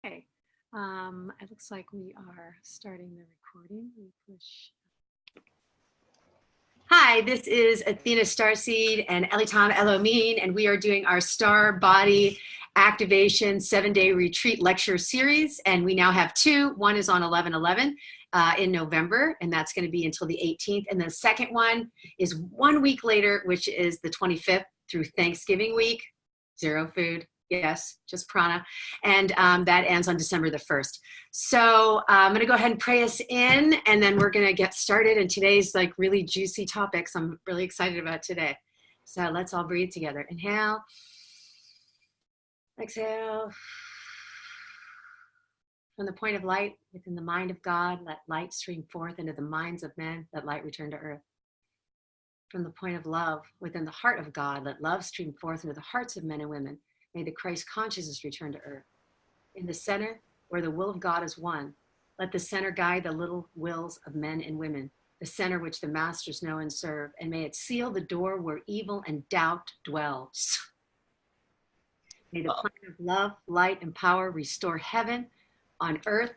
Okay, it looks like we are starting the recording. We push. Hi, this is Athena Starseed and Elitam Elohim, and we are doing our Star Body Activation 7-day retreat lecture series. And we now have two. One is on 11/11 in November, and that's going to be until the 18th. And the second one is 1 week later, which is the 25th through Thanksgiving week. Zero food. Yes, just prana. And that ends on December the 1st. So I'm going to go ahead and pray us in, and then we're going to get started. And today's like really juicy topics I'm really excited about today. So let's all breathe together. Inhale. Exhale. From the point of light within the mind of God, let light stream forth into the minds of men. Let light return to earth. From the point of love within the heart of God, let love stream forth into the hearts of men and women. May the Christ consciousness return to earth. In the center, where the will of God is one, let the center guide the little wills of men and women, the center which the masters know and serve, and may it seal the door where evil and doubt dwells. May the plan of love, light, and power restore heaven on earth.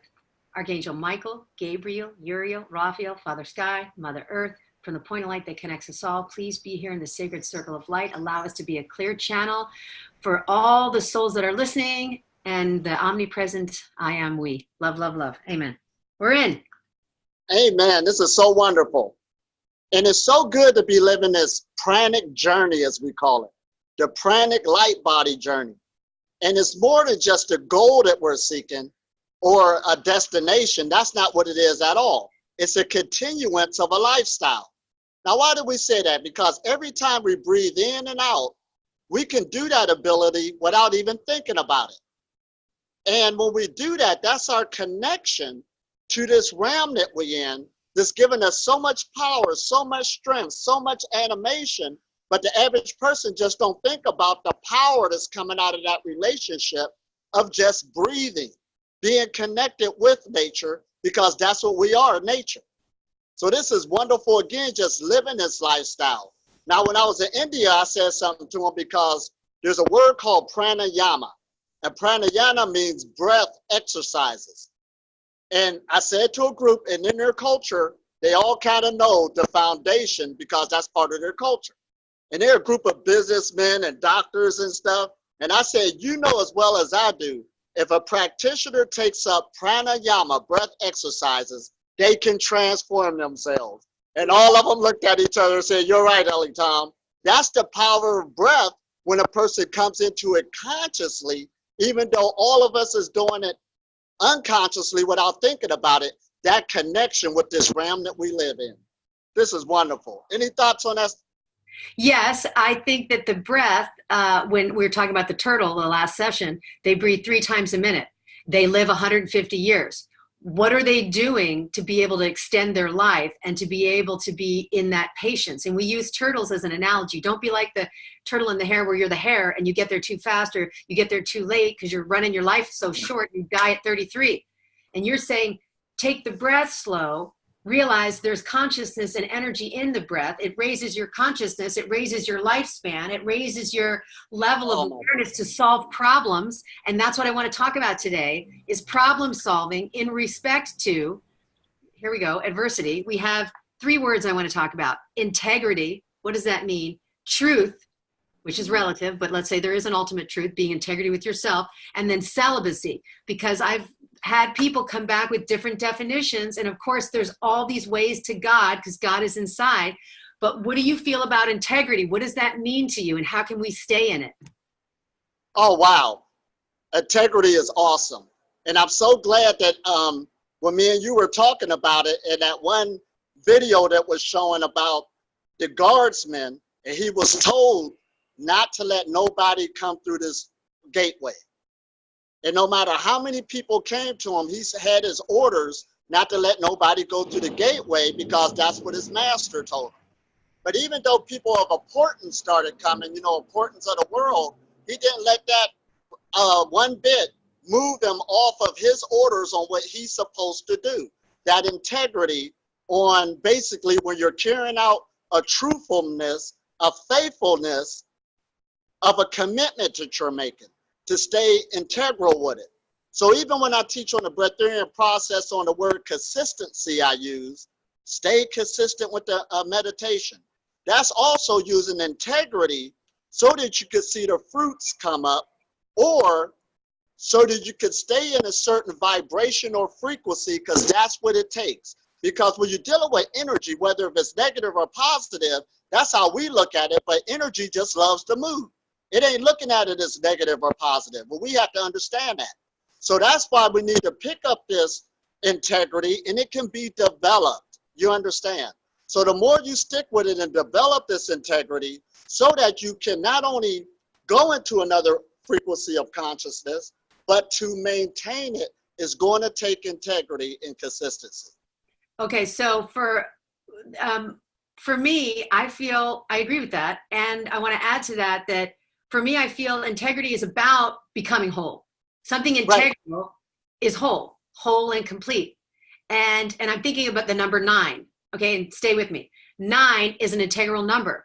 Archangel Michael, Gabriel, Uriel, Raphael, Father Sky, Mother Earth, from the point of light that connects us all, please be here in the sacred circle of light. Allow us to be a clear channel for all the souls that are listening and the omnipresent I am we. Love, love, love. Amen. We're in. Amen. This is so wonderful. And it's so good to be living this pranic journey, as we call it, the pranic light body journey. And it's more than just a goal that we're seeking or a destination. That's not what it is at all. It's a continuance of a lifestyle. Now, why do we say that? Because every time we breathe in and out, we can do that ability without even thinking about it. And when we do that, that's our connection to this realm that we're in, that's giving us so much power, so much strength, so much animation. But the average person just don't think about the power that's coming out of that relationship of just breathing, being connected with nature, because that's what we are, nature. So this is wonderful, again, just living this lifestyle. Now, when I was in India, I said something to them because there's a word called pranayama. And pranayama means breath exercises. And I said to a group, and in their culture, they all kind of know the foundation because that's part of their culture. And they're a group of businessmen and doctors and stuff. And I said, you know as well as I do, if a practitioner takes up pranayama, breath exercises, they can transform themselves. And all of them looked at each other and said, you're right, Ellie Tom. That's the power of breath when a person comes into it consciously, even though all of us is doing it unconsciously without thinking about it, that connection with this realm that we live in. This is wonderful. Any thoughts on that? Yes, I think that the breath, when we were talking about the turtle the last session, they breathe 3 times a minute. They live 150 years. What are they doing to be able to extend their life and to be able to be in that patience? And we use turtles as an analogy. Don't be like the turtle in the hare where you're the hare and you get there too fast or you get there too late because you're running your life so short, you die at 33. And you're saying, take the breath slow, realize there's consciousness and energy in the breath. It raises your consciousness. It raises your lifespan. It raises your level of awareness to solve problems. And that's what I want to talk about today is problem solving in respect to, here we go, adversity. We have 3 words I want to talk about. Integrity. What does that mean? Truth, which is relative, but let's say there is an ultimate truth, being integrity with yourself. And then celibacy, because I've had people come back with different definitions. And of course, there's all these ways to God because God is inside. But what do you feel about integrity? What does that mean to you? And how can we stay in it? Oh, wow. Integrity is awesome. And I'm so glad that when me and you were talking about it in that one video that was showing about the guardsman, and he was told not to let nobody come through this gateway. And no matter how many people came to him, he had his orders not to let nobody go through the gateway because that's what his master told him. But even though people of importance started coming, you know, importance of the world, he didn't let that one bit move him off of his orders on what he's supposed to do. That integrity on basically when you're carrying out a truthfulness, a faithfulness of a commitment that you're making, to stay integral with it. So even when I teach on the Breatharian process on the word consistency, I use stay consistent with the meditation. That's also using integrity so that you can see the fruits come up, or so that you can stay in a certain vibration or frequency, because that's what it takes. Because when you're dealing with energy, whether if it's negative or positive, that's how we look at it, but energy just loves to move. It ain't looking at it as negative or positive, but we have to understand that. So that's why we need to pick up this integrity, and it can be developed, you understand? So the more you stick with it and develop this integrity, so that you can not only go into another frequency of consciousness, but to maintain it is going to take integrity and consistency. Okay, so for me, I agree with that, and I want to add to that for me, I feel integrity is about becoming whole. Something integral Right. is whole and complete. And I'm thinking about the number 9. Okay, and stay with me. 9 is an integral number.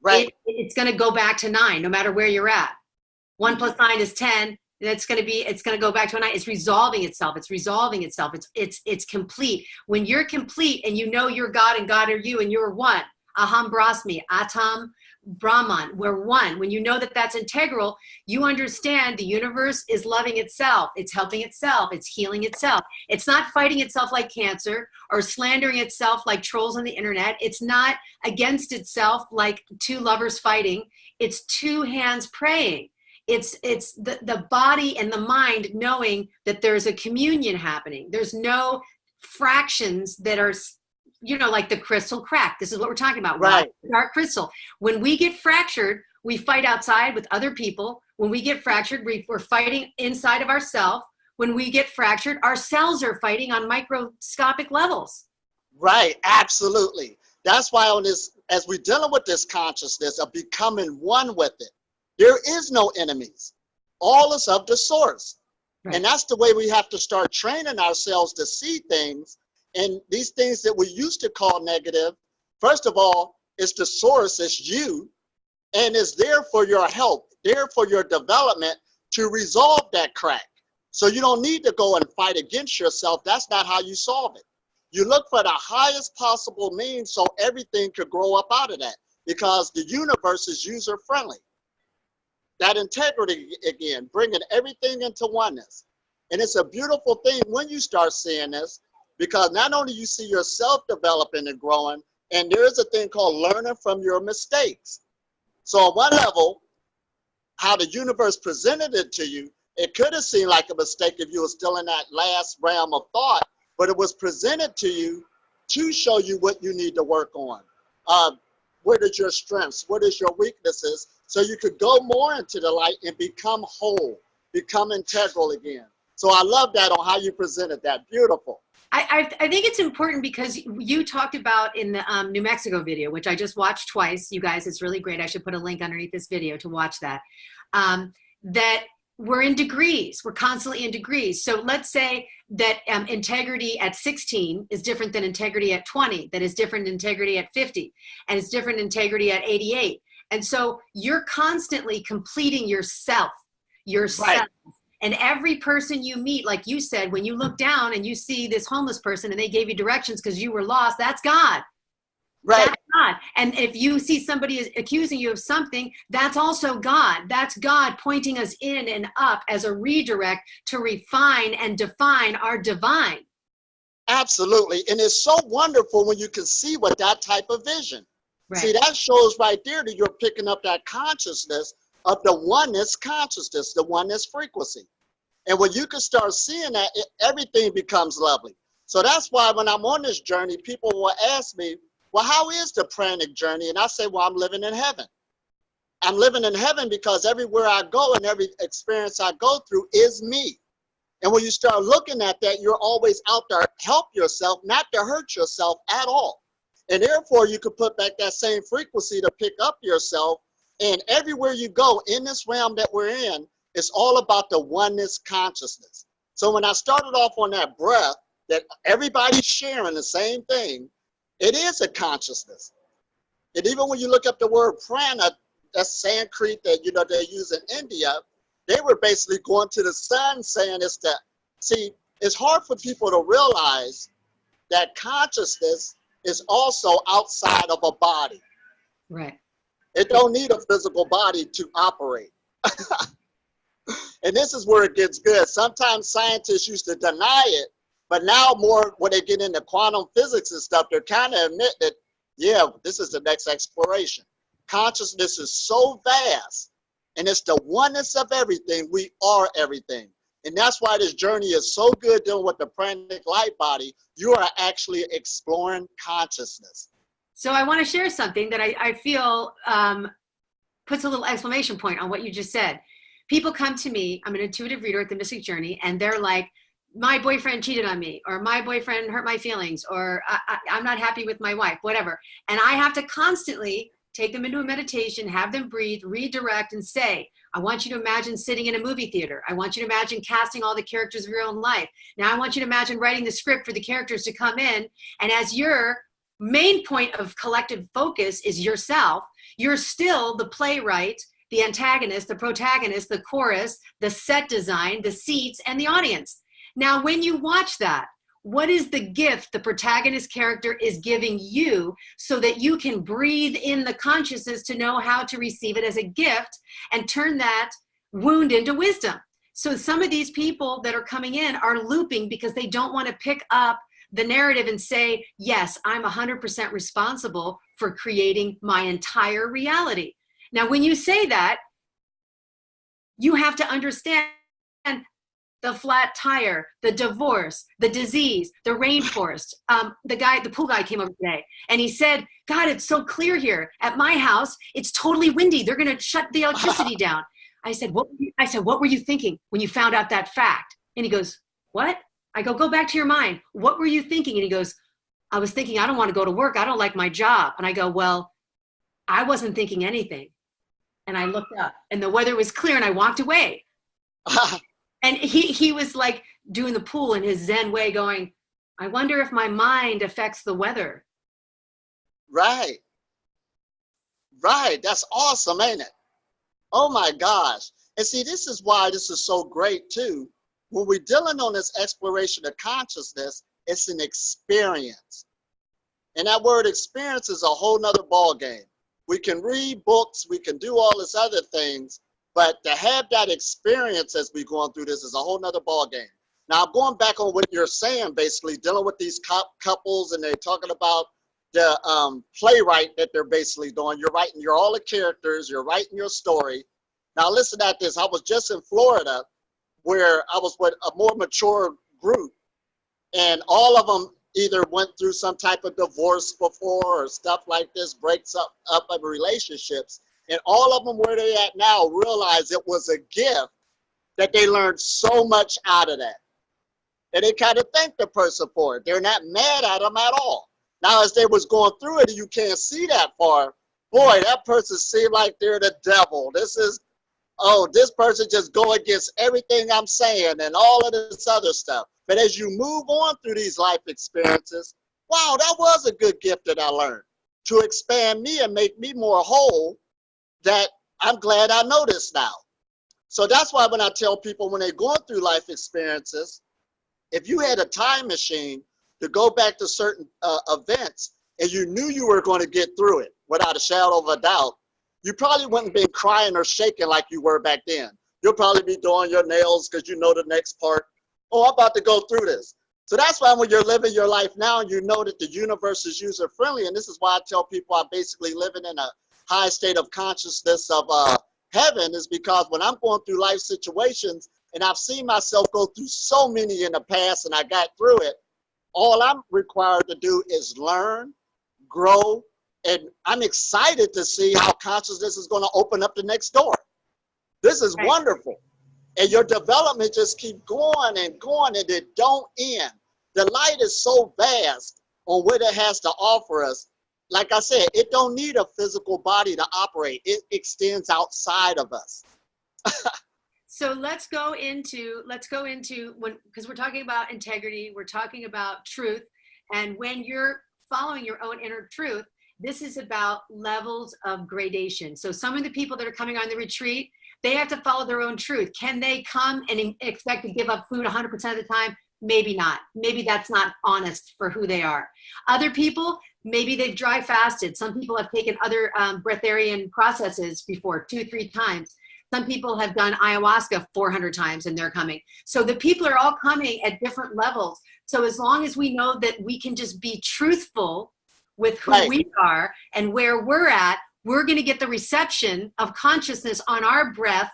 Right. It's going to go back to 9, no matter where you're at. 1 plus 9 is 10. It's going to go back to a 9. It's resolving itself. It's complete. When you're complete and you know you're God and God are you and you're one, aham brahmasmi, atam brahman, we're one. When you know that that's integral, you understand the universe is loving itself. It's helping itself. It's healing itself. It's not fighting itself like cancer or slandering itself like trolls on the internet. It's not against itself like two lovers fighting. It's two hands praying. It's the body and the mind knowing that there's a communion happening. There's no fractions that are, like the crystal crack. This is what we're talking about. Right. Dark crystal. When we get fractured, we fight outside with other people. When we get fractured, we're fighting inside of ourselves. When we get fractured, our cells are fighting on microscopic levels. Right. Absolutely. That's why as we're dealing with this consciousness of becoming one with it, there is no enemies. All is of the source. Right. And that's the way we have to start training ourselves to see things. And these things that we used to call negative, first of all, it's the source, it's you, and it's there for your help, there for your development to resolve that crack. So you don't need to go and fight against yourself. That's not how you solve it. You look for the highest possible means so everything could grow up out of that, because the universe is user-friendly. That integrity, again, bringing everything into oneness. And it's a beautiful thing when you start seeing this, because not only you see yourself developing and growing, and there is a thing called learning from your mistakes. So on one level, how the universe presented it to you, it could have seemed like a mistake if you were still in that last realm of thought, but it was presented to you to show you what you need to work on. What is your strengths? What is your weaknesses? So you could go more into the light and become whole, become integral again. So I love that on how you presented that. Beautiful. I think it's important because you talked about in the New Mexico video, which I just watched twice. You guys, it's really great. I should put a link underneath this video to watch that. That we're in degrees. We're constantly in degrees. So let's say that integrity at 16 is different than integrity at 20, that is different than integrity at 50, and it's different integrity at 88. And so you're constantly completing yourself. Right. And every person you meet, like you said, when you look down and you see this homeless person and they gave you directions because you were lost, that's God. Right. That's God. And if you see somebody accusing you of something, that's also God. That's God pointing us in and up as a redirect to refine and define our divine. Absolutely. And it's so wonderful when you can see with that type of vision. Right. See, that shows right there that you're picking up that consciousness of the oneness consciousness, the oneness frequency. And when you can start seeing that, everything becomes lovely. So that's why when I'm on this journey, people will ask me, well, how is the pranic journey? And I say, well, I'm living in heaven. I'm living in heaven because everywhere I go and every experience I go through is me. And when you start looking at that, you're always out there to help yourself, not to hurt yourself at all. And therefore, you could put back that same frequency to pick up yourself. And everywhere you go in this realm that we're in, it's all about the oneness consciousness. So when I started off on that breath, that everybody's sharing the same thing, it is a consciousness. And even when you look up the word prana, that's Sanskrit that they use in India, They were basically going to the sun saying it's that. See, it's hard for people to realize that consciousness is also outside of a body. Right. It don't need a physical body to operate. And this is where it gets good. Sometimes scientists used to deny it, but now more when they get into quantum physics and stuff, they're kind of admit that, yeah, this is the next exploration. Consciousness is so vast, and it's the oneness of everything. We are everything. And that's why this journey is so good dealing with the pranic light body. You are actually exploring consciousness. So I want to share something that I feel puts a little exclamation point on what you just said. People come to me, I'm an intuitive reader at the Mystic Journey, and they're like, my boyfriend cheated on me, or my boyfriend hurt my feelings, or I'm not happy with my wife, whatever. And I have to constantly take them into a meditation, have them breathe, redirect, and say, I want you to imagine sitting in a movie theater. I want you to imagine casting all the characters of your own life. Now I want you to imagine writing the script for the characters to come in. And as your main point of collective focus is yourself, you're still the playwright, the antagonist, the protagonist, the chorus, the set design, the seats, and the audience. Now, when you watch that, what is the gift the protagonist character is giving you so that you can breathe in the consciousness to know how to receive it as a gift and turn that wound into wisdom? So some of these people that are coming in are looping because they don't want to pick up the narrative and say, yes, I'm 100% responsible for creating my entire reality. Now, when you say that, you have to understand the flat tire, the divorce, the disease, the rainforest. The pool guy came over today and he said, God, it's so clear here. At my house, it's totally windy. They're going to shut the electricity down. I said, what were you thinking when you found out that fact? And he goes, what? I go back to your mind. What were you thinking? And he goes, I was thinking, I don't want to go to work. I don't like my job. And I go, well, I wasn't thinking anything. And I looked up and the weather was clear and I walked away. And he was like doing the pool in his Zen way going, I wonder if my mind affects the weather. Right. Right. That's awesome, ain't it? Oh my gosh. And see, this is why this is so great too. When we're dealing on this exploration of consciousness, it's an experience. And that word experience is a whole nother ball game. We can read books, we can do all this other things, but to have that experience as we're going through this is a whole nother ball game. Now, going back on what you're saying, basically dealing with these couples, and they're talking about the playwright that they're basically doing. You're all the characters, you're writing your story. Now, listen at this. I was just in Florida where I was with a more mature group, and all of them either went through some type of divorce before or stuff like this, breaks up of relationships. And all of them where they at now realize it was a gift that they learned so much out of that. And they kind of thank the person for it. They're not mad at them at all. Now, as they was going through it, and you can't see that far, boy, that person seemed like they're the devil. This person just go against everything I'm saying and all of this other stuff. But as you move on through these life experiences, wow, that was a good gift that I learned to expand me and make me more whole, that I'm glad I know this now. So that's why when I tell people when they're going through life experiences, if you had a time machine to go back to certain events and you knew you were going to get through it without a shadow of a doubt, you probably wouldn't be crying or shaking like you were back then. You'll probably be doing your nails because you know the next part. Oh, I'm about to go through this. So that's why when you're living your life now, you know that the universe is user-friendly. And this is why I tell people I'm basically living in a high state of consciousness of heaven, is because when I'm going through life situations, and I've seen myself go through so many in the past and I got through it, all I'm required to do is learn, grow, and I'm excited to see how consciousness is going to open up the next door. This is wonderful. And your development just keep going and going, and it don't end. The light is so vast on what it has to offer us. Like I said, it don't need a physical body to operate. It extends outside of us. So let's go into because we're talking about integrity, we're talking about truth. And when you're following your own inner truth, this is about levels of gradation. So some of the people that are coming on the retreat, They have to follow their own truth. Can they come and expect to give up food 100% of the time? Maybe not. Maybe that's not honest for who they are. Other people, maybe they've dry fasted. Some people have taken other breatharian processes before, 2-3 times. Some people have done ayahuasca 400 times and they're coming. So the people are all coming at different levels. So as long as we know that we can just be truthful with who we are and where we're at, we're going to get the reception of consciousness on our breath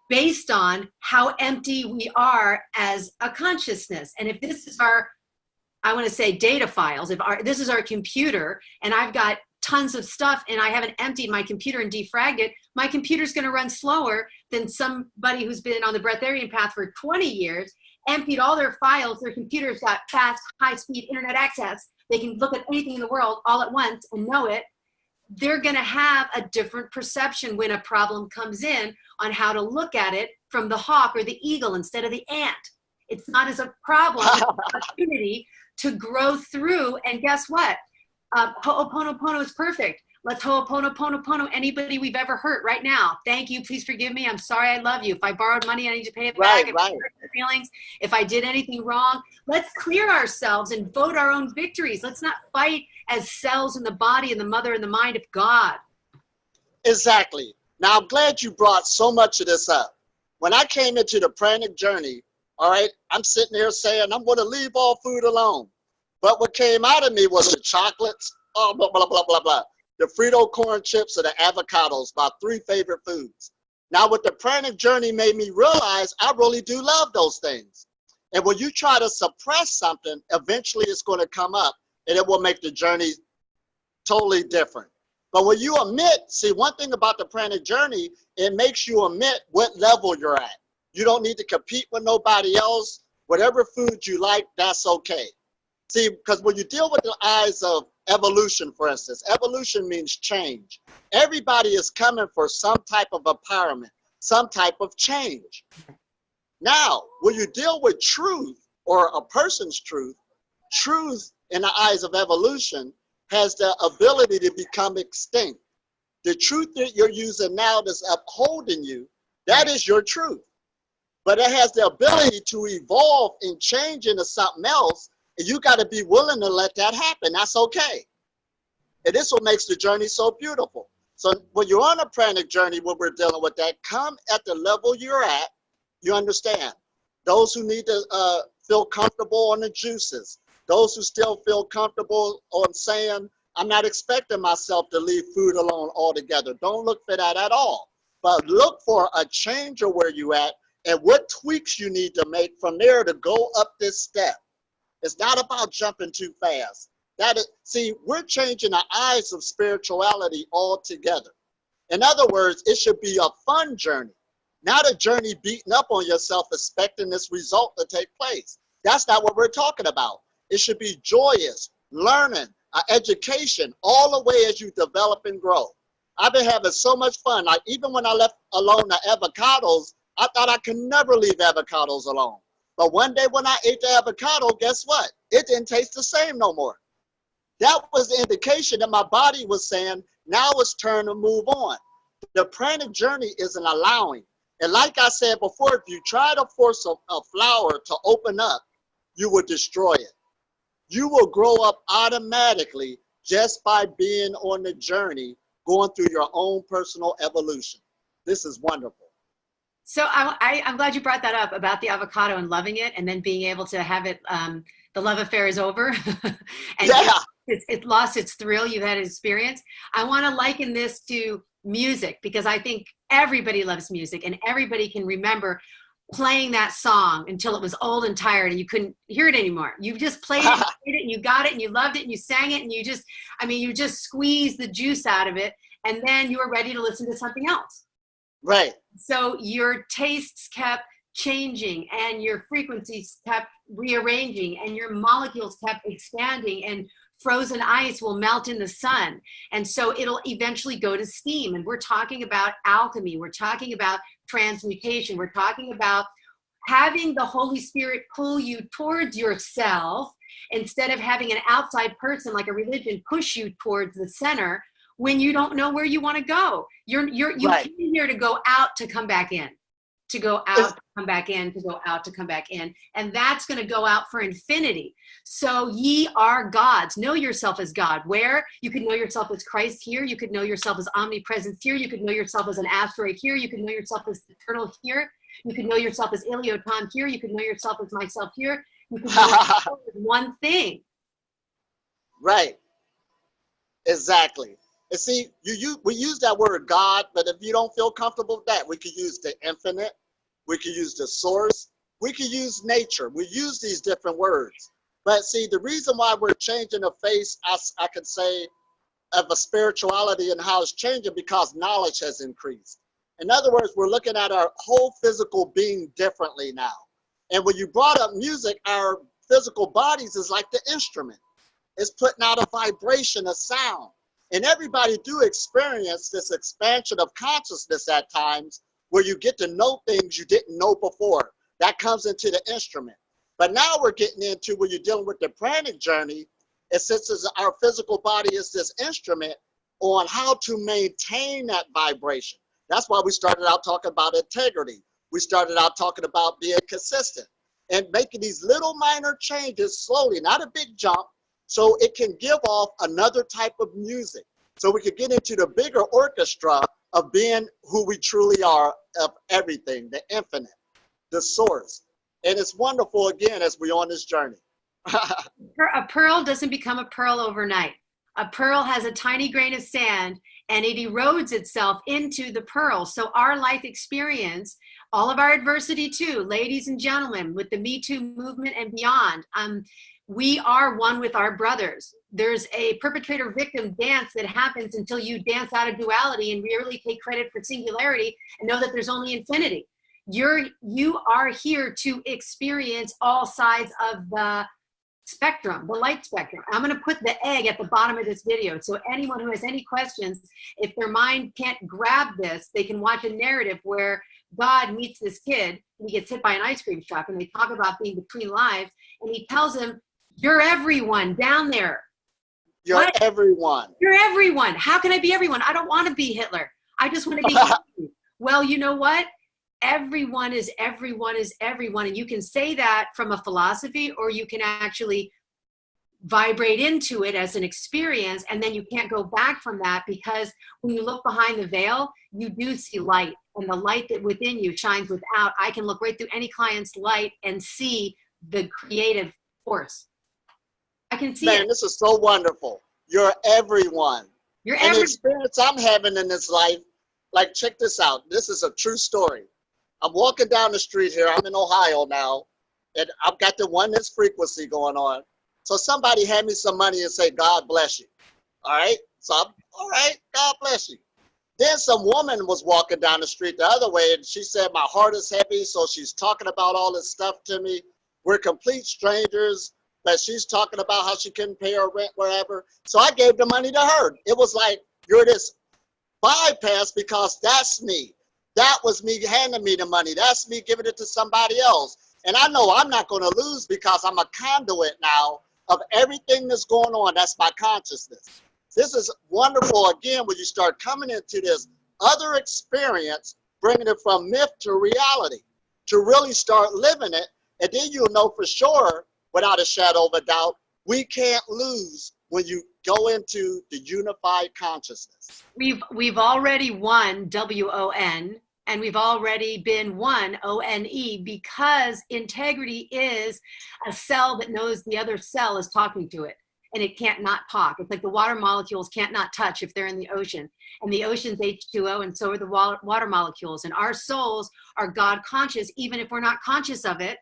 based on how empty we are as a consciousness. And if this is our, I want to say data files, if this is our computer and I've got tons of stuff and I haven't emptied my computer and defragged it, my computer's going to run slower than somebody who's been on the breatharian path for 20 years, emptied all their files, their computer's got fast, high-speed internet access. They can look at anything in the world all at once and know it. They're going to have a different perception when a problem comes in on how to look at it from the hawk or the eagle instead of the ant. It's not as a problem, it's an opportunity to grow through. And guess what? Ho'oponopono is perfect. Let's ho'oponopono anybody we've ever hurt right now. Thank you. Please forgive me. I'm sorry. I love you. If I borrowed money, I need to pay it back. If I hurt your feelings, if I did anything wrong, let's clear ourselves and vote our own victories. Let's not fight as cells in the body and the mother and the mind of God. Exactly. Now, I'm glad you brought so much of this up. When I came into the pranic journey, all right, I'm sitting there saying, I'm going to leave all food alone. But what came out of me was the chocolates, oh, blah, blah, blah, blah, blah. The Frito corn chips and the avocados, my 3 favorite foods. Now, what the pranic journey made me realize, I really do love those things. And when you try to suppress something, eventually it's going to come up and it will make the journey totally different. But when you admit, see, one thing about the pranic journey, it makes you admit what level you're at. You don't need to compete with nobody else. Whatever food you like, that's okay. See, because when you deal with the eyes of evolution, for instance, evolution means change. Everybody is coming for some type of empowerment, some type of change. Now, when you deal with truth or a person's truth, truth in the eyes of evolution has the ability to become extinct. The truth that you're using now that's upholding you, that is your truth. But it has the ability to evolve and change into something else, and you got to be willing to let that happen. That's okay. And this is what makes the journey so beautiful. So when you're on a pranic journey, when we're dealing with that, come at the level you're at, you understand. Those who need to feel comfortable on the juices, those who still feel comfortable on saying, I'm not expecting myself to leave food alone altogether. Don't look for that at all. But look for a change of where you at and what tweaks you need to make from there to go up this step. It's not about jumping too fast. See, we're changing the eyes of spirituality altogether. In other words, it should be a fun journey, not a journey beating up on yourself expecting this result to take place. That's not what we're talking about. It should be joyous, learning, education, all the way as you develop and grow. I've been having so much fun. Like even when I left alone the avocados, I thought I could never leave avocados alone. But one day when I ate the avocado, guess what? It didn't taste the same no more. That was the indication that my body was saying, now it's time to move on. The pranic journey is an allowing. And like I said before, if you try to force a flower to open up, you will destroy it. You will grow up automatically just by being on the journey, going through your own personal evolution. This is wonderful. So I'm glad you brought that up about the avocado and loving it and then being able to have it, the love affair is over. And yeah. It lost its thrill. You've had an experience. I want to liken this to music because I think everybody loves music and everybody can remember playing that song until it was old and tired and you couldn't hear it anymore. You just played it and you got it and you loved it and you sang it and you just squeezed the juice out of it and then you were ready to listen to something else. Right. So your tastes kept changing and your frequencies kept rearranging and your molecules kept expanding and frozen ice will melt in the sun. And so it'll eventually go to steam. And we're talking about alchemy. We're talking about transmutation. We're talking about having the Holy Spirit pull you towards yourself instead of having an outside person like a religion push you towards the center. when you don't know where you want to go. You Right. came here to go out to come back in, to go out, to come back in, to go out, to come back in. And that's going to go out for infinity. So ye are gods. Know yourself as God. Where? You could know yourself as Christ here. You could know yourself as omnipresence here. You could know yourself as an asteroid here. You could know yourself as the turtle here. You could know yourself as Ilioton here. You could know yourself as myself here. You could know yourself as one thing. Right. Exactly. And see, we use that word God, but if you don't feel comfortable with that, we could use the infinite, we could use the source, we could use nature. We use these different words. But see, the reason why we're changing the face, I could say, of a spirituality and how it's changing, because knowledge has increased. In other words, we're looking at our whole physical being differently now. And when you brought up music, our physical bodies is like the instrument. It's putting out a vibration, a sound. And everybody do experience this expansion of consciousness at times where you get to know things you didn't know before. That comes into the instrument. But now we're getting into when you're dealing with the pranic journey, and since our physical body is this instrument on how to maintain that vibration. That's why we started out talking about integrity. We started out talking about being consistent and making these little minor changes slowly, not a big jump, so it can give off another type of music. So we could get into the bigger orchestra of being who we truly are, of everything, the infinite, the source. And it's wonderful, again, as we're on this journey. A pearl doesn't become a pearl overnight. A pearl has a tiny grain of sand and it erodes itself into the pearl. So our life experience, all of our adversity too, ladies and gentlemen, with the Me Too movement and beyond, we are one with our brothers. There's a perpetrator-victim dance that happens until you dance out of duality and really take credit for singularity and know that there's only infinity. You are here to experience all sides of the spectrum, the light spectrum. I'm going to put the egg at the bottom of this video. So anyone who has any questions, if their mind can't grab this, they can watch a narrative where God meets this kid and he gets hit by an ice cream truck, and they talk about being between lives, and he tells him, you're everyone down there. You're what? Everyone. You're everyone. How can I be everyone? I don't want to be Hitler. I just want to be you. Well, you know what? Everyone is everyone is everyone. And you can say that from a philosophy, or you can actually vibrate into it as an experience. And then you can't go back from that, because when you look behind the veil, you do see light, and the light that within you shines without. I can look right through any client's light and see the creative force. I can see it. This is so wonderful. You're everyone. You're and the experience I'm having in this life, like, check this out. This is a true story. I'm walking down the street here. I'm in Ohio now, and I've got the oneness frequency going on. So somebody hand me some money and say, God bless you. All right? So I'm, all right, God bless you. Then some woman was walking down the street the other way, and she said, my heart is heavy. So she's talking about all this stuff to me. We're complete strangers, but she's talking about how she couldn't pay her rent wherever. So I gave the money to her. It was like, you're this bypass, because that's me. That was me handing me the money. That's me giving it to somebody else. And I know I'm not going to lose, because I'm a conduit now of everything that's going on. That's my consciousness. This is wonderful, again, when you start coming into this other experience, bringing it from myth to reality, to really start living it. And then you'll know for sure, without a shadow of a doubt, we can't lose when you go into the unified consciousness. We've already won, WON, and we've already been one, ONE, because integrity is a cell that knows the other cell is talking to it, and it can't not talk. It's like the water molecules can't not touch if they're in the ocean, and the ocean's H2O, and so are the water molecules, and our souls are God conscious, even if we're not conscious of it.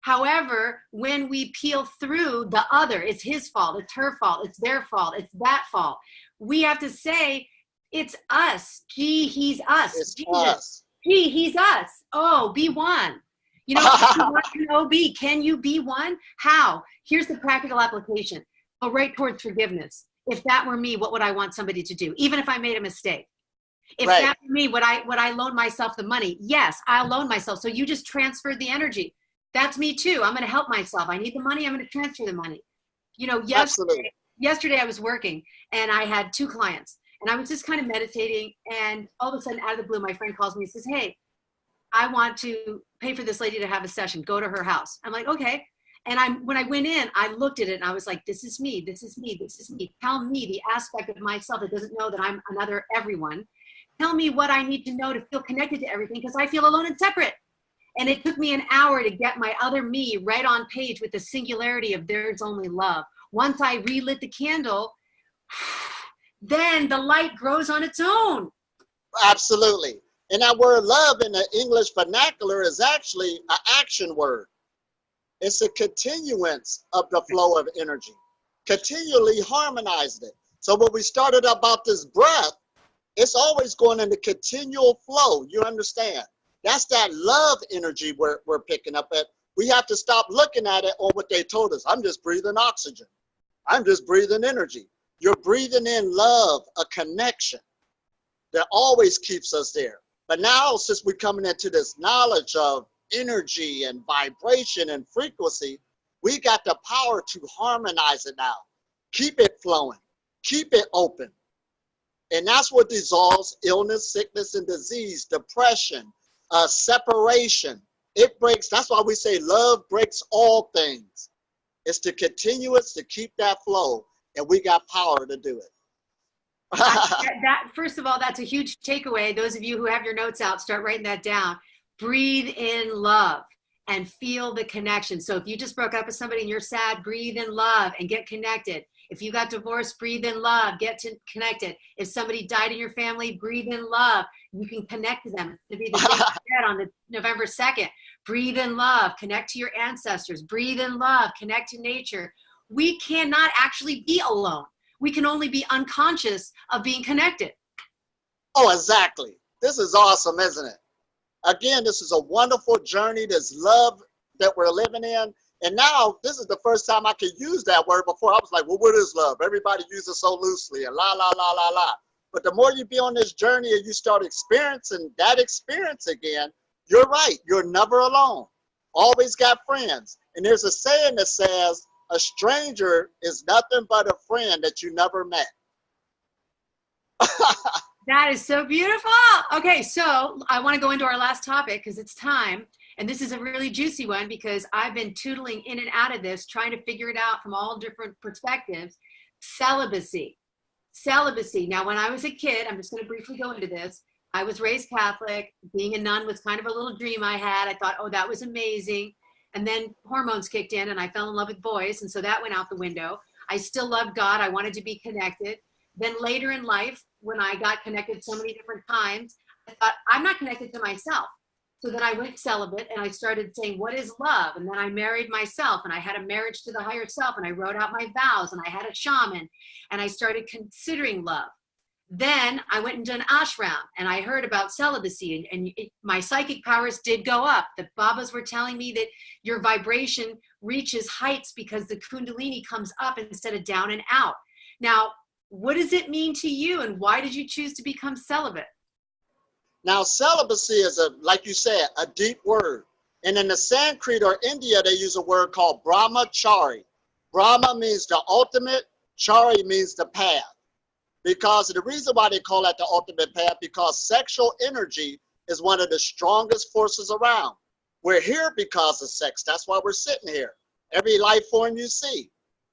However, when we peel through the other, it's his fault, it's her fault, it's their fault, it's that fault. We have to say, it's us. Gee, he's us. It's Jesus. us. Gee, he's us. Oh, be one. You know, can you be one? How? Here's the practical application. Go right towards forgiveness. If that were me, what would I want somebody to do? Even if I made a mistake. If that were me, would I loan myself the money? Yes, I'll loan myself. So you just transferred the energy. That's me too. I'm going to help myself. I need the money. I'm going to transfer the money. You know, yesterday I was working and I had 2 clients, And I was just kind of meditating, and all of a sudden, out of the blue, my friend calls me and says, hey, I want to pay for this lady to have a session. Go to her house. I'm like, okay. And when I went in, I looked at it and I was like, this is me, this is me, this is me. Tell me the aspect of myself that doesn't know that I'm another everyone. Tell me what I need to know to feel connected to everything, because I feel alone and separate. And it took me an hour to get my other me right on page with the singularity of there's only love. Once I relit the candle, then the light grows on its own. Absolutely. And that word love in the English vernacular is actually an action word. It's a continuance of the flow of energy, continually harmonized it. So when we started about this breath, it's always going in the continual flow. You understand? That's that love energy we're picking up at. We have to stop looking at it on what they told us. I'm just breathing oxygen. I'm just breathing energy. You're breathing in love, a connection that always keeps us there. But now, since we're coming into this knowledge of energy and vibration and frequency, we got the power to harmonize it now. Keep it flowing. Keep it open. And that's what dissolves illness, sickness, and disease, depression, separation. It breaks. That's why we say love breaks all things. It's to continuous to keep that flow, and we got power to do it. First of all, that's a huge takeaway. Those of you who have your notes out, start writing that down. Breathe in love and feel the connection. So if you just broke up with somebody and you're sad, breathe in love and get connected. If you got divorced, breathe in love, connected. If somebody died in your family, breathe in love. You can connect to them. It's going to be the day you're dead on the November 2nd. Breathe in love, connect to your ancestors. Breathe in love, connect to nature. We cannot actually be alone. We can only be unconscious of being connected. Oh, exactly. This is awesome, isn't it? Again, this is a wonderful journey, this love that we're living in. And now, this is the first time I could use that word. Before, I was like, well, what is love? Everybody uses it so loosely and la, la, la, la, la. But the more you be on this journey and you start experiencing that experience again, you're right. You're never alone. Always got friends. And there's a saying that says, a stranger is nothing but a friend that you never met. That is so beautiful. Okay, so I want to go into our last topic because it's time. And this is a really juicy one because I've been tootling in and out of this, trying to figure it out from all different perspectives. Celibacy. Celibacy. Now, when I was a kid, I'm just going to briefly go into this. I was raised Catholic. Being a nun was kind of a little dream I had. I thought, oh, that was amazing. And then hormones kicked in and I fell in love with boys. And so that went out the window. I still loved God. I wanted to be connected. Then later in life, when I got connected so many different times, I thought, I'm not connected to myself. So then I went celibate and I started saying, what is love? And then I married myself and I had a marriage to the higher self and I wrote out my vows and I had a shaman and I started considering love. Then I went and did an ashram and I heard about celibacy and my psychic powers did go up. The Babas were telling me that your vibration reaches heights because the Kundalini comes up instead of down and out. Now, what does it mean to you and why did you choose to become celibate? Now, celibacy is, like you said, a deep word. And in the Sanskrit or India, they use a word called brahmachari. Brahma means the ultimate, chari means the path. Because the reason why they call that the ultimate path, because sexual energy is one of the strongest forces around. We're here because of sex. That's why we're sitting here. Every life form you see.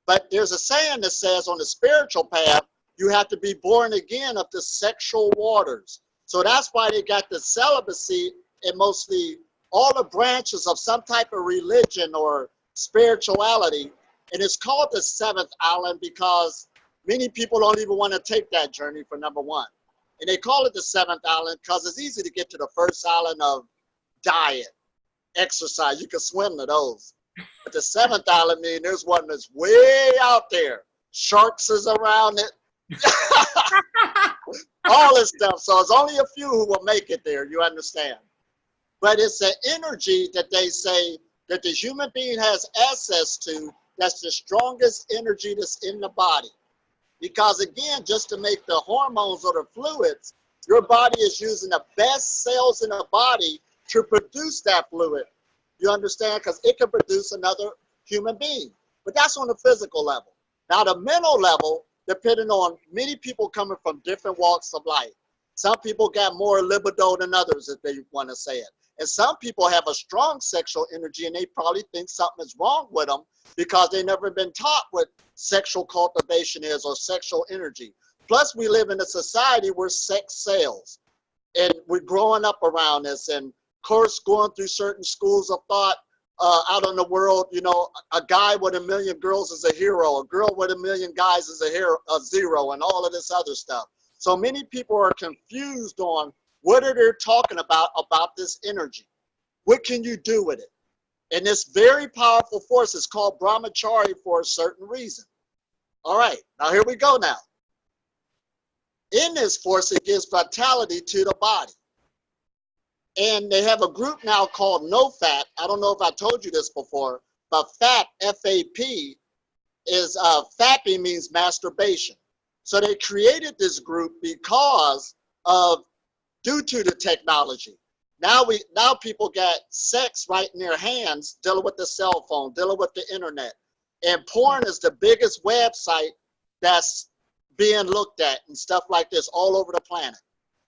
But there's a saying that says on the spiritual path, you have to be born again of the sexual waters. So that's why they got the celibacy in mostly all the branches of some type of religion or spirituality. And it's called the seventh island because many people don't even want to take that journey for number one. And they call it the seventh island because it's easy to get to the first island of diet, exercise. You can swim to those. But the seventh island means there's one that's way out there. Sharks is around it. All this stuff. So it's only a few who will make it there. You understand? But it's an energy that they say that the human being has access to. That's the strongest energy that's in the body. Because again, just to make the hormones or the fluids, your body is using the best cells in the body to produce that fluid. You understand? Because it can produce another human being. But that's on the physical level. Now, the mental level, depending on many people coming from different walks of life. Some people got more libido than others, if they want to say it. And some people have a strong sexual energy and they probably think something is wrong with them because they've never been taught what sexual cultivation is or sexual energy. Plus, we live in a society where sex sells. And we're growing up around this, and of course, going through certain schools of thought out in the world, you know, a guy with 1 million girls is a hero, a girl with 1 million guys is a hero, a zero, and all of this other stuff. So many people are confused on what are they talking about this energy. What can you do with it? And this very powerful force is called brahmachari for a certain reason. All right, now here we go now. In this force, it gives vitality to the body. And they have a group now called No Fat. I don't know if I told you this before, but FAP, F-A-P, is fapping means masturbation. So they created this group because of, due to the technology. Now people got sex right in their hands, dealing with the cell phone, dealing with the internet. And porn is the biggest website that's being looked at and stuff like this all over the planet.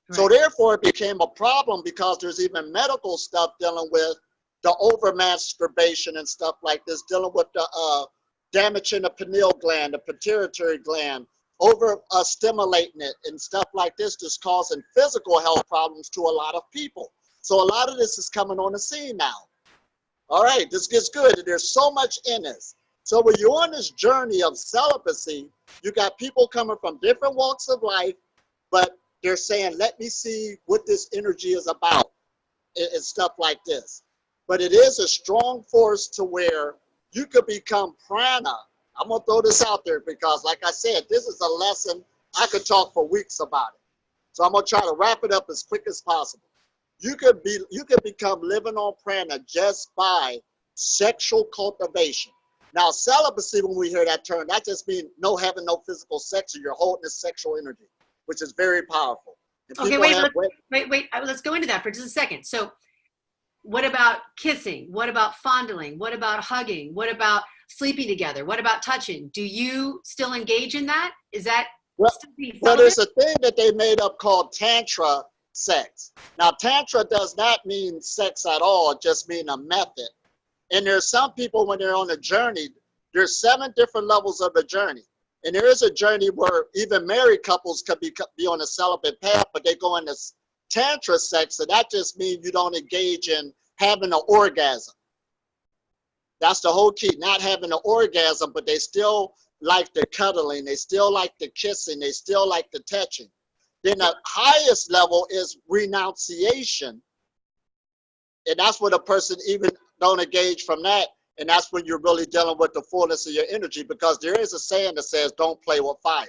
Right. So therefore it became a problem because there's even medical stuff dealing with the over masturbation and stuff like this, dealing with the damaging the pineal gland, the pituitary gland, over stimulating it and stuff like this, just causing physical health problems to a lot of people. So a lot of this is coming on the scene now. All right, this gets good. There's so much in this. So when you're on this journey of celibacy, you got people coming from different walks of life, but they're saying, let me see what this energy is about and stuff like this. But it is a strong force to where you could become prana. I'm going to throw this out there because, like I said, this is a lesson I could talk for weeks about it. So I'm going to try to wrap it up as quick as possible. You could become living on prana just by sexual cultivation. Now, celibacy, when we hear that term, that just means having no physical sex, or you're holding this sexual energy, which is very powerful. Okay, wait. Let's go into that for just a second. So what about kissing? What about fondling? What about hugging? What about sleeping together? What about touching? Do you still engage in that? Is that still being celibate? Well, there's a thing that they made up called tantra sex. Now, tantra does not mean sex at all. It just means a method. And there's some people, when they're on a journey, there's 7 different levels of the journey. And there is a journey where even married couples could be on a celibate path, but they go into tantra sex, and that just means you don't engage in having an orgasm. That's the whole key, not having an orgasm, but they still like the cuddling, they still like the kissing, they still like the touching. Then the highest level is renunciation, and that's when a person even don't engage from that, and that's when you're really dealing with the fullness of your energy, because there is a saying that says, don't play with fire.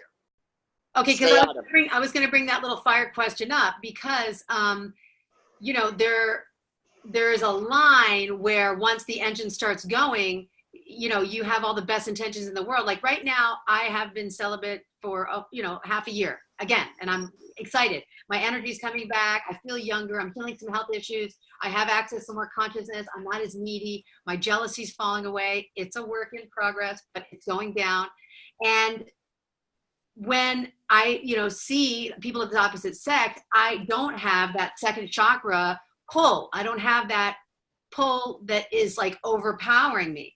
Okay, because I was going to bring that little fire question up because, you know, there is a line where once the engine starts going, you know, you have all the best intentions in the world. Like right now, I have been celibate for, you know, half a year again, and I'm excited. My energy is coming back. I feel younger. I'm feeling some health issues. I have access to more consciousness. I'm not as needy. My jealousy is falling away. It's a work in progress, but it's going down. And when I, you know, see people of the opposite sex, I don't have that second chakra pull. I don't have that pull that is like overpowering me.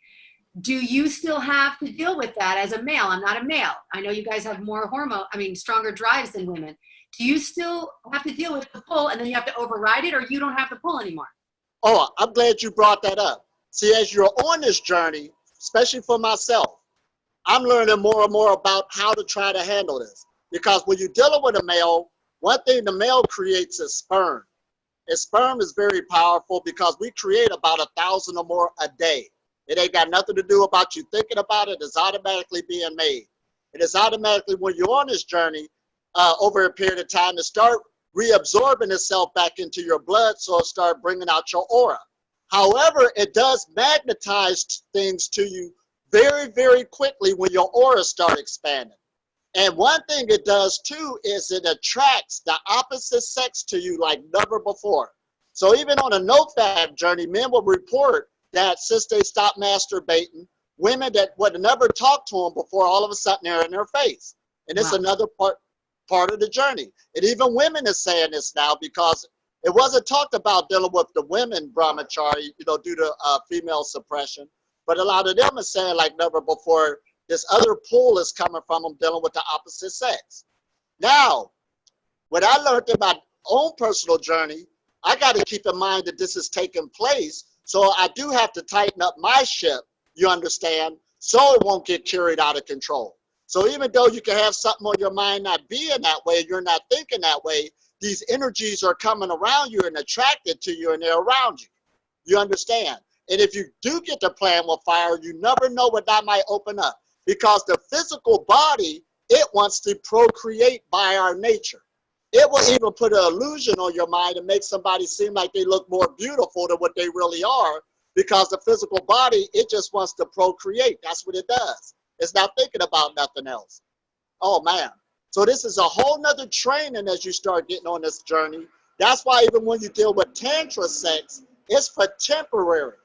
Do you still have to deal with that as a male? I'm not a male. I know you guys have more stronger drives than women. Do you still have to deal with the pull and then you have to override it, or you don't have to pull anymore? Oh, I'm glad you brought that up. See, as you're on this journey, especially for myself, I'm learning more and more about how to try to handle this. Because when you're dealing with a male, one thing the male creates is sperm. And sperm is very powerful because we create about 1,000 or more a day. It ain't got nothing to do about you thinking about it. It's automatically being made. And it's automatically, when you're on this journey, over a period of time, to start reabsorbing itself back into your blood, so it'll start bringing out your aura. However, it does magnetize things to you very, very quickly when your aura starts expanding. And one thing it does too is it attracts the opposite sex to you like never before. So even on a no-fab journey, men will report that since they stopped masturbating, women that would have never talked to them before, all of a sudden they're in their face. And it's Wow. another part of the journey. And even women are saying this now, because it wasn't talked about dealing with the women brahmachari, you know, due to female suppression. But a lot of them are saying, like never before, this other pull is coming from them dealing with the opposite sex. Now, when I learned in my own personal journey, I got to keep in mind that this is taking place. So I do have to tighten up my ship, you understand, so it won't get carried out of control. So even though you can have something on your mind not being that way, you're not thinking that way, these energies are coming around you and attracted to you, and they're around you. You understand? And if you do get to playing with fire, you never know what that might open up. Because the physical body, it wants to procreate by our nature. It will even put an illusion on your mind and make somebody seem like they look more beautiful than what they really are, because the physical body, it just wants to procreate. That's what it does. It's not thinking about nothing else. Oh, man. So this is a whole nother training as you start getting on this journey. That's why even when you deal with tantra sex, it's for temporary.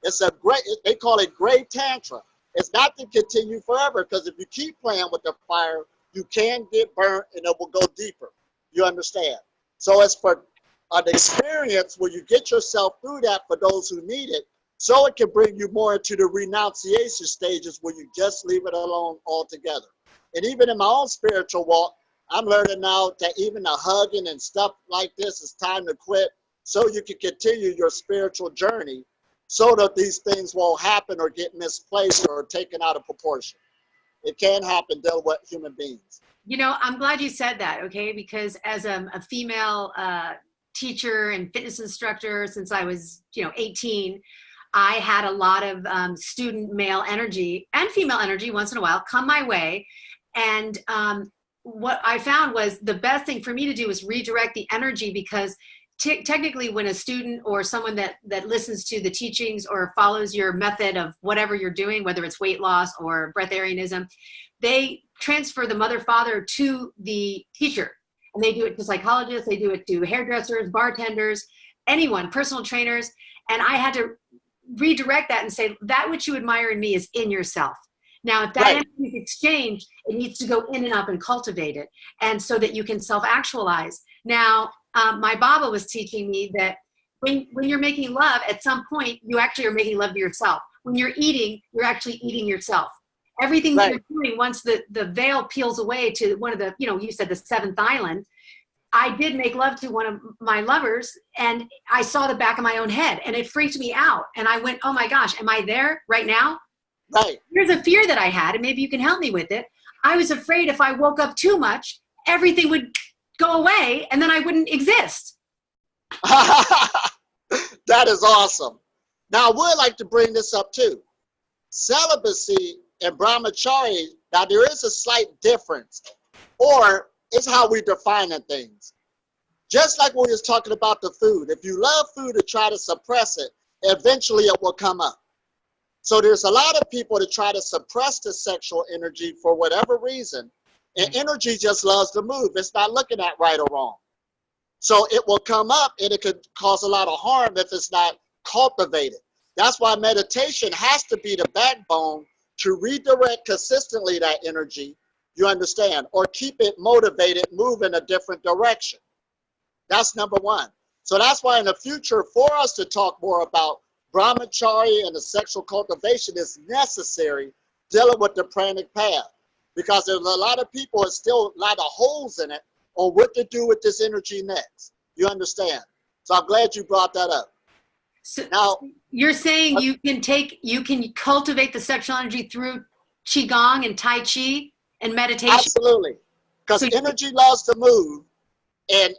It's a great, they call it gray tantra. It's not to continue forever, because if you keep playing with the fire, you can get burnt and it will go deeper. You understand? So it's for an experience where you get yourself through that for those who need it, so it can bring you more into the renunciation stages where you just leave it alone altogether. And even in my own spiritual walk, I'm learning now that even the hugging and stuff like this is time to quit, so you can continue your spiritual journey, so that these things won't happen or get misplaced or taken out of proportion. It can happen dealing with human beings. You know, I'm glad you said that, okay? Because as a female teacher and fitness instructor since I was, 18, I had a lot of student male energy and female energy once in a while come my way. And what I found was the best thing for me to do is redirect the energy, because technically when a student or someone that listens to the teachings or follows your method of whatever you're doing, whether it's weight loss or breatharianism, they transfer the mother father to the teacher. And they do it to psychologists, they do it to hairdressers, bartenders, anyone, personal trainers. And I had to redirect that and say, that which you admire in me is in yourself. Now, if that Right. energy is exchanged, it needs to go in and up and cultivate it, and so that you can self-actualize. Now, my Baba was teaching me that when you're making love, at some point, you actually are making love to yourself. When you're eating, you're actually eating yourself. Everything that Right. you're doing, once the veil peels away to one of the, you said the seventh island, I did make love to one of my lovers, and I saw the back of my own head, and it freaked me out. And I went, oh my gosh, am I there right now? Right. Here's a fear that I had, and maybe you can help me with it. I was afraid if I woke up too much, everything would go away, and then I wouldn't exist. That is awesome. Now, I would like to bring this up too. Celibacy and brahmachari, now there is a slight difference, or it's how we define things. Just like when we was talking about the food, if you love food and try to suppress it, eventually it will come up. So there's a lot of people that try to suppress the sexual energy for whatever reason, and energy just loves to move. It's not looking at right or wrong. So it will come up, and it could cause a lot of harm if it's not cultivated. That's why meditation has to be the backbone to redirect consistently that energy, you understand, or keep it motivated, move in a different direction. That's number one. So that's why in the future, for us to talk more about brahmachari and the sexual cultivation is necessary, dealing with the pranic path, because there's a lot of people, there's still a lot of holes in it on what to do with this energy next. You understand? So I'm glad you brought that up. So Now, you're saying you can cultivate the sexual energy through qigong and tai chi and meditation. absolutely, because So energy loves to move, and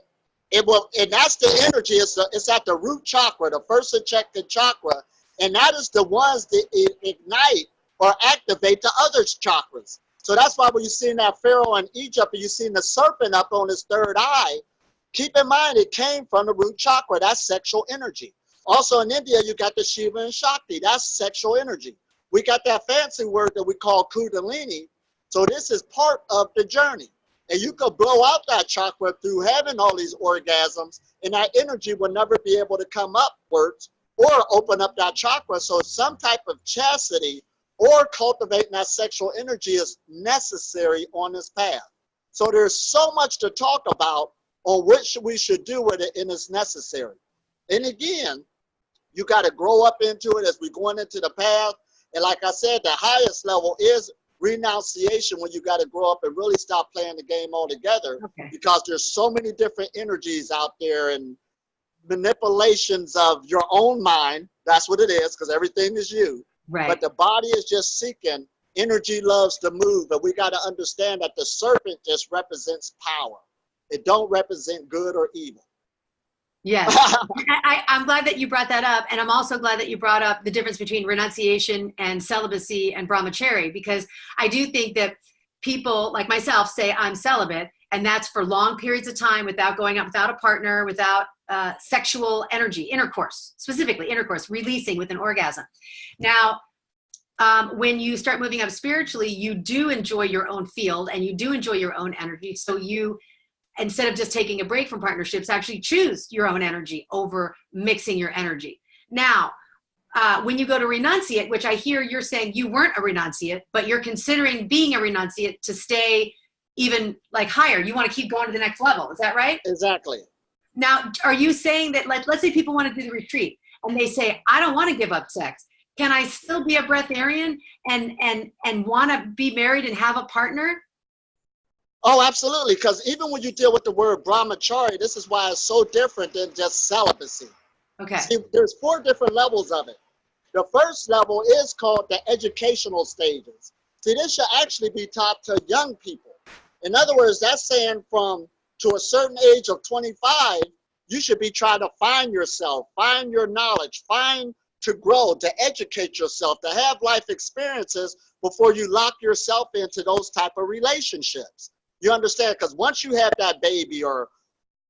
it will, and that's the energy. It's at the root chakra, the first ejected chakra, and that is the ones that ignite or activate the other chakras. So that's why when you see that Pharaoh in Egypt and you see the serpent up on his third eye, keep in mind it came from the root chakra. That's sexual energy. Also in India, you got the Shiva and Shakti. That's sexual energy. We got that fancy word that we call Kundalini. So this is part of the journey. And you could blow out that chakra through having all these orgasms, and that energy will never be able to come upwards or open up that chakra. So some type of chastity or cultivating that sexual energy is necessary on this path. So there's so much to talk about on what we should do with it, and it's necessary. And again, you got to grow up into it as we're going into the path. And like I said, the highest level is renunciation, when you got to grow up and really stop playing the game altogether, because there's so many different energies out there and manipulations of your own mind. That's what it is, because everything is you. Right. But the body is just seeking. Energy loves to move, but we got to understand that the serpent just represents power. It don't represent good or evil. Yes. I'm glad that you brought that up. And I'm also glad that you brought up the difference between renunciation and celibacy and brahmachari, because I do think that people like myself say I'm celibate, and that's for long periods of time without going out, without a partner, without sexual energy, intercourse, specifically intercourse, releasing with an orgasm. Now, when you start moving up spiritually, you do enjoy your own field and you do enjoy your own energy. So you, instead of just taking a break from partnerships, actually choose your own energy over mixing your energy. Now, when you go to renunciate, which I hear you're saying you weren't a renunciate, but you're considering being a renunciate to stay even like higher. You want to keep going to the next level. Is that right? Exactly. Now, are you saying that, like, let's say people want to do the retreat and they say, I don't want to give up sex. Can I still be a breatharian and want to be married and have a partner? Oh, absolutely. Because even when you deal with the word brahmachari, this is why it's so different than just celibacy. Okay. See, there's 4 different levels of it. The first level is called the educational stages. See, this should actually be taught to young people. In other words, that's saying from to a certain age of 25, you should be trying to find yourself, find your knowledge, to grow, to educate yourself, to have life experiences before you lock yourself into those type of relationships. You understand? Because once you have that baby or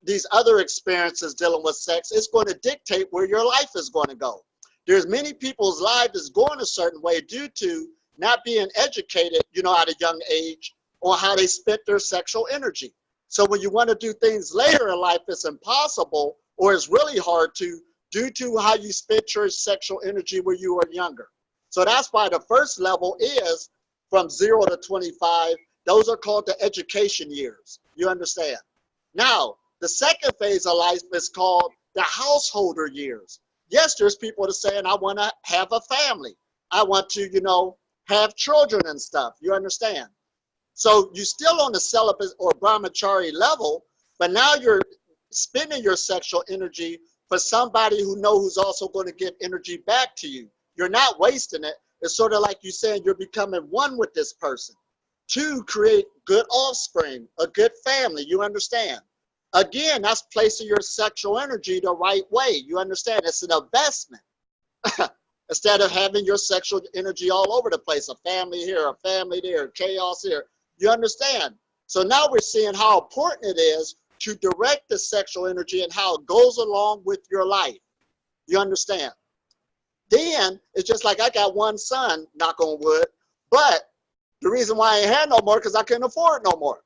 these other experiences dealing with sex, it's going to dictate where your life is going to go. There's many people's lives is going a certain way due to not being educated, at a young age on how they spent their sexual energy. So when you want to do things later in life, it's impossible, or it's really hard to, due to how you spent your sexual energy when you were younger. So that's why the first level is from 0 to 25. Those are called the education years. You understand? Now, the second phase of life is called the householder years. Yes, there's people that are saying, I want to have a family. I want to, have children and stuff. You understand? So you're still on the celibate or brahmachari level, but now you're spending your sexual energy for somebody who's also going to give energy back to you. You're not wasting it. It's sort of like you saying you're becoming one with this person to create good offspring, a good family. You understand? Again, that's placing your sexual energy the right way. You understand? It's an investment. Instead of having your sexual energy all over the place, a family here, a family there, chaos here. You understand? So now we're seeing how important it is to direct the sexual energy and how it goes along with your life. You understand? Then it's just like I got one son, knock on wood, but the reason why I ain't had no more because I couldn't afford no more.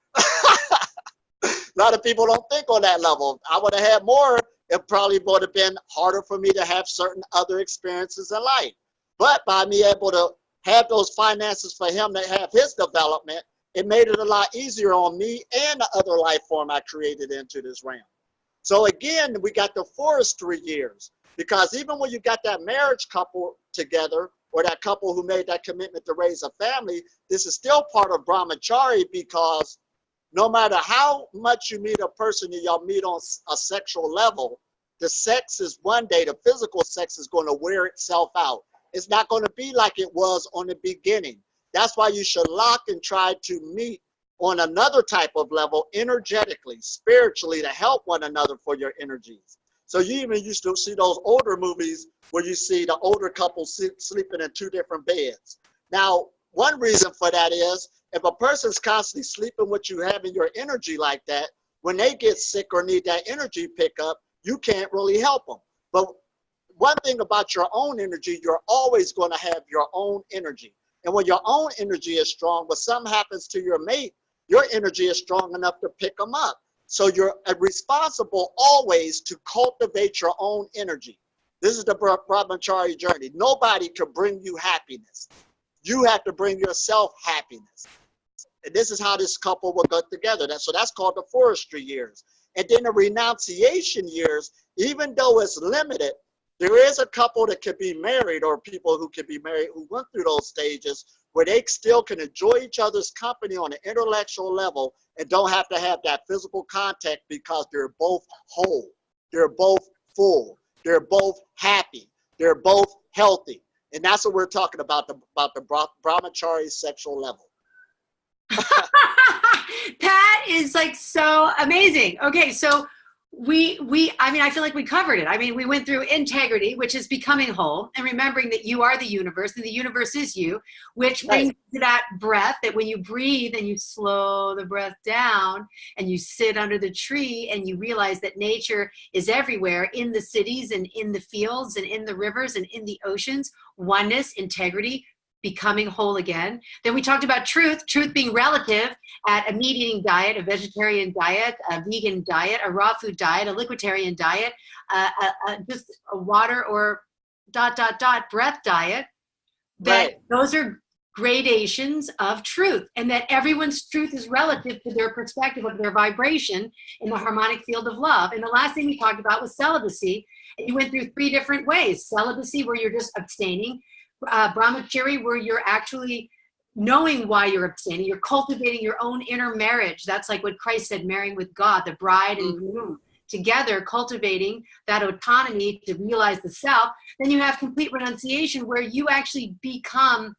A lot of people don't think on that level. I would have had more, it probably would have been harder for me to have certain other experiences in life. But by me able to have those finances for him to have his development, it made it a lot easier on me and the other life form I created into this realm. So again, we got the forestry years, because even when you got that marriage couple together, or that couple who made that commitment to raise a family, this is still part of brahmachari, because no matter how much you meet a person and y'all meet on a sexual level, the sex is one day, the physical sex is going to wear itself out. It's not going to be like it was on the beginning. That's why you should lock and try to meet on another type of level, energetically, spiritually, to help one another for your energies. So you even used to see those older movies where you see the older couples sleeping in 2 different beds. Now, one reason for that is if a person's constantly sleeping with you, having your energy like that, when they get sick or need that energy pickup, you can't really help them. But one thing about your own energy, you're always going to have your own energy. And when your own energy is strong, when something happens to your mate, your energy is strong enough to pick them up. So you're responsible always to cultivate your own energy. This is the brahmachari journey. Nobody can bring you happiness. You have to bring yourself happiness. And this is how this couple will go together. So that's called the forestry years. And then the renunciation years, even though it's limited, there is a couple that could be married, or people who could be married who went through those stages where they still can enjoy each other's company on an intellectual level and don't have to have that physical contact, because they're both whole, they're both full, they're both happy, they're both healthy. And that's what we're talking about, the brahmachari sexual level. That is like so amazing. Okay, so I mean, I feel like we covered it. I mean, we went through integrity, which is becoming whole, and remembering that you are the universe and the universe is you, which brings to that breath, that when you breathe and you slow the breath down and you sit under the tree and you realize that nature is everywhere, in the cities and in the fields and in the rivers and in the oceans. Oneness, integrity, becoming whole again. Then we talked about truth being relative, at a meat-eating diet, a vegetarian diet, a vegan diet, a raw food diet, a liquiditarian diet, just a water or ... breath diet. That those are gradations of truth, and that everyone's truth is relative to their perspective of their vibration in the harmonic field of love. And the last thing we talked about was celibacy. And you went through 3 different ways. Celibacy, where you're just abstaining. Brahmachari, where you're actually knowing why you're abstaining. You're cultivating your own inner marriage. That's like what Christ said, marrying with God, the bride and groom together, cultivating that autonomy to realize the self. Then you have complete renunciation, where you actually become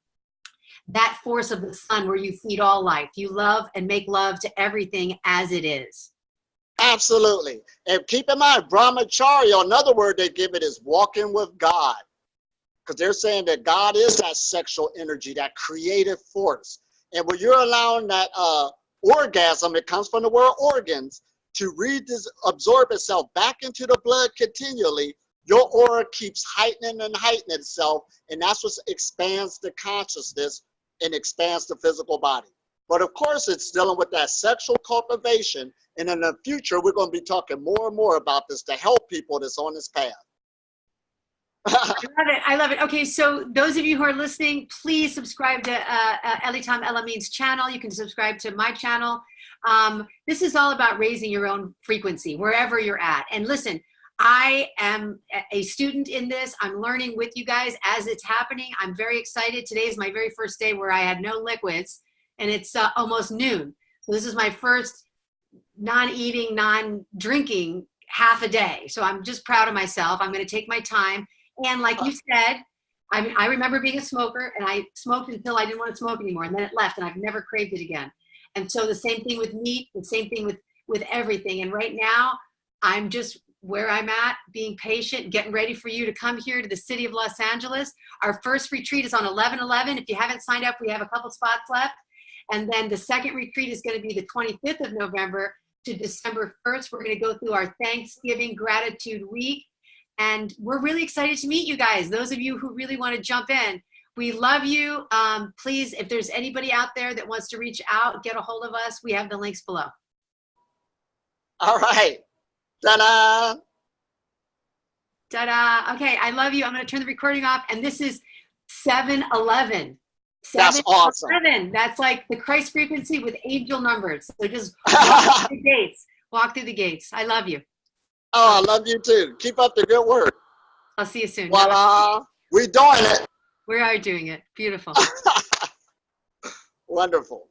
that force of the sun, where you feed all life. You love and make love to everything as it is. Absolutely. And keep in mind, brahmachari, another word they give it, is walking with God. Because they're saying that God is that sexual energy, that creative force. And when you're allowing that orgasm, it comes from the word organs, to absorb itself back into the blood continually, your aura keeps heightening and heightening itself. And that's what expands the consciousness and expands the physical body. But of course, it's dealing with that sexual cultivation. And in the future, we're going to be talking more and more about this to help people that's on this path. I love it. Okay, so those of you who are listening, please subscribe to Elitam Elamid's channel. You can subscribe to my channel. This is all about raising your own frequency wherever you're at. And listen, I am a student in this. I'm learning with you guys as it's happening. I'm very excited. Today is my very first day where I had no liquids, and it's almost noon. So this is my first non-eating, non-drinking half a day. So I'm just proud of myself. I'm going to take my time. And like you said, I remember being a smoker, and I smoked until I didn't want to smoke anymore, and then it left, and I've never craved it again. And so the same thing with meat, the same thing with everything. And right now, I'm just where I'm at, being patient, getting ready for you to come here to the city of Los Angeles. Our first retreat is on 11/11. If you haven't signed up, we have a couple spots left. And then the second retreat is going to be the 25th of November to December 1st. We're going to go through our Thanksgiving Gratitude Week. And we're really excited to meet you guys. Those of you who really want to jump in, we love you. Please, if there's anybody out there that wants to reach out, get a hold of us. We have the links below. All right. Ta-da. Ta-da. Okay, I love you. I'm going to turn the recording off. And this is 711. That's awesome. That's like the Christ frequency with angel numbers. So just walk through the gates. Walk through the gates. I love you. Oh, I love you too. Keep up the good work. I'll see you soon. Voila. We're doing it. We are doing it. Beautiful. Wonderful.